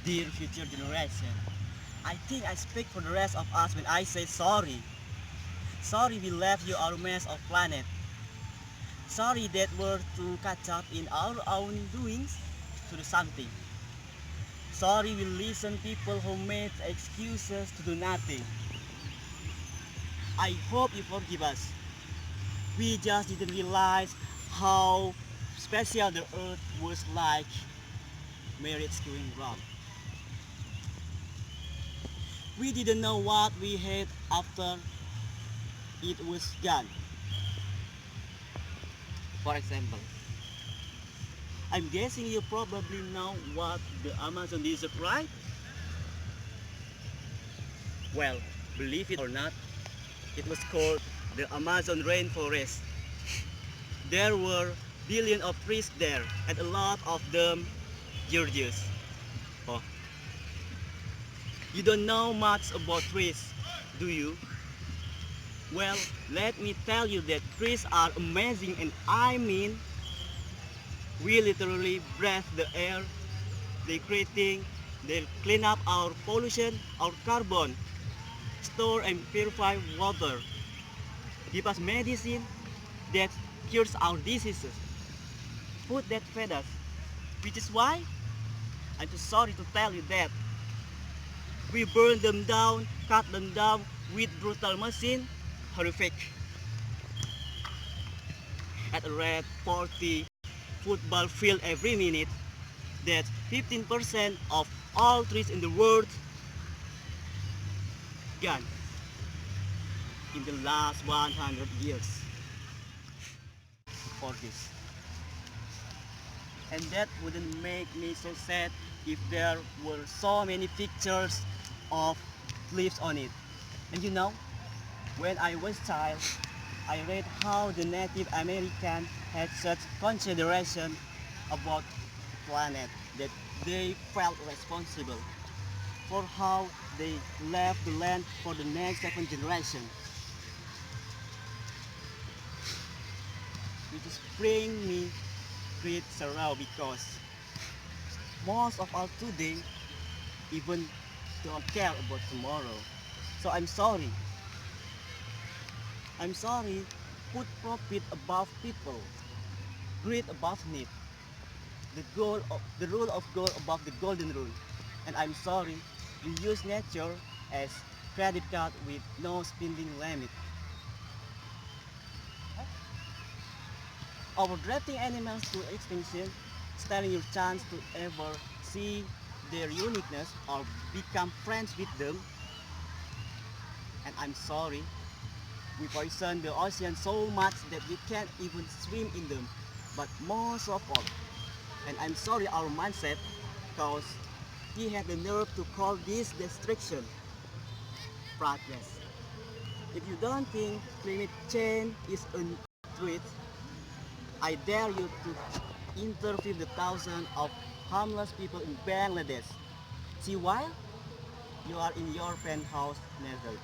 Dear future generation, I think I speak for the rest of us when I say sorry. Sorry we left you our mess of planet. Sorry that we're to catch up in our own doings to do something. Sorry we listen people who made excuses to do nothing. I hope you forgive us. We just didn't realize how special the earth was like where it's going wrong. We didn't know what we had after it was gone. For example, I'm guessing you probably know what the Amazon desert, right? Well, believe it or not, it was called the Amazon rainforest. There were billions of trees there, and a lot of them gorgeous. Oh, you don't know much about trees, do you? Well, let me tell you that trees are amazing, and I mean, we literally breathe the air they creating, they clean up our pollution, our carbon, store and purify water, give us medicine that cures our diseases, food that fed us. Which is why I'm so sorry to tell you that we burn them down, cut them down with brutal machine, horrific. At a rate 40 football field every minute, that's 15% of all trees in the world gone in the last 100 years for this. And that wouldn't make me so sad if there were so many pictures of leaves on it. And you know, when I was child, I read how the Native American had such consideration about the planet that they felt responsible for how they left the land for the next second generation. Which is bring me great sorrow because most of us today even don't care about tomorrow. So I'm sorry. I'm sorry. Put profit above people, greed above need, the rule of gold above the golden rule. And I'm sorry. You use nature as credit card with no spending limit. Our drafting animals to extinction, stealing your chance to ever see their uniqueness or become friends with them. And I'm sorry, we poison the ocean so much that we can't even swim in them. But most of all, and I'm sorry our mindset, because he had the nerve to call this destruction progress. If you don't think climate change is a threat, I dare you to interview the thousands of homeless people in Bangladesh. See why? You are in your penthouse nether.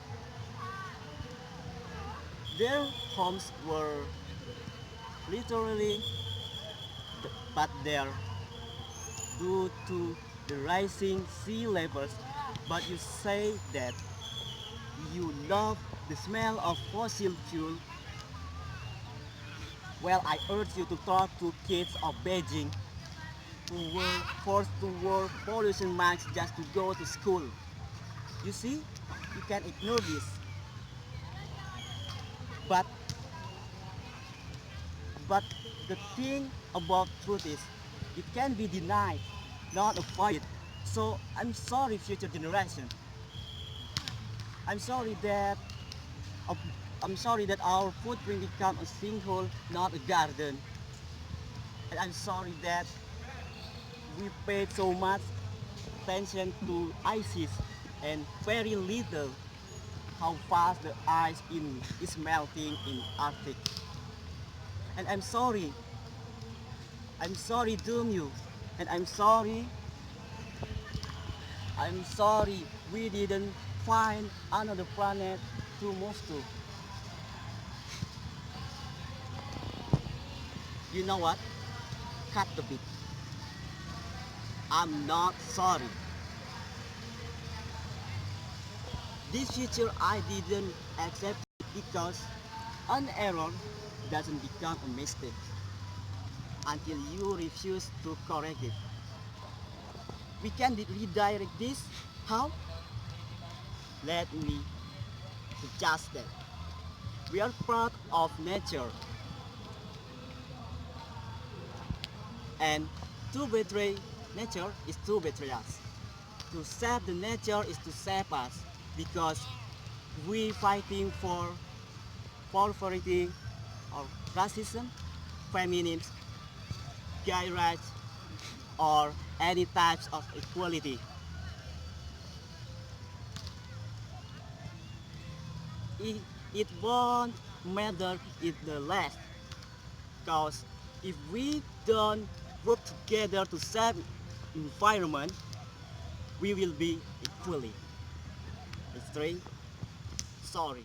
Their homes were literally but there due to the rising sea levels. But you say that you love the smell of fossil fuel. Well, I urge you to talk to kids of Beijing who were forced to wear pollution masks just to go to school. You see, you can ignore this, but but the thing about truth is, it can be denied, not avoided. So I'm sorry, future generation. I'm sorry that uh, I'm sorry that our footprint become a sinkhole, not a garden. And I'm sorry that we paid so much attention to ISIS and very little how fast the ice is melting in Arctic. And I'm sorry doom you, and I'm sorry we didn't find another planet to move to. You know what? Cut the beat. I'm not sorry. This future I didn't accept it because an error doesn't become a mistake until you refuse to correct it. We can redirect this. How? Let me suggest that. We are part of nature, and to betray nature is to betray us. To save the nature is to save us, because we fighting for poverty or racism, feminism, gay rights, or any types of equality. It, it won't matter in the last, because if we don't work together to save environment, we will be equally. It's three. Sorry.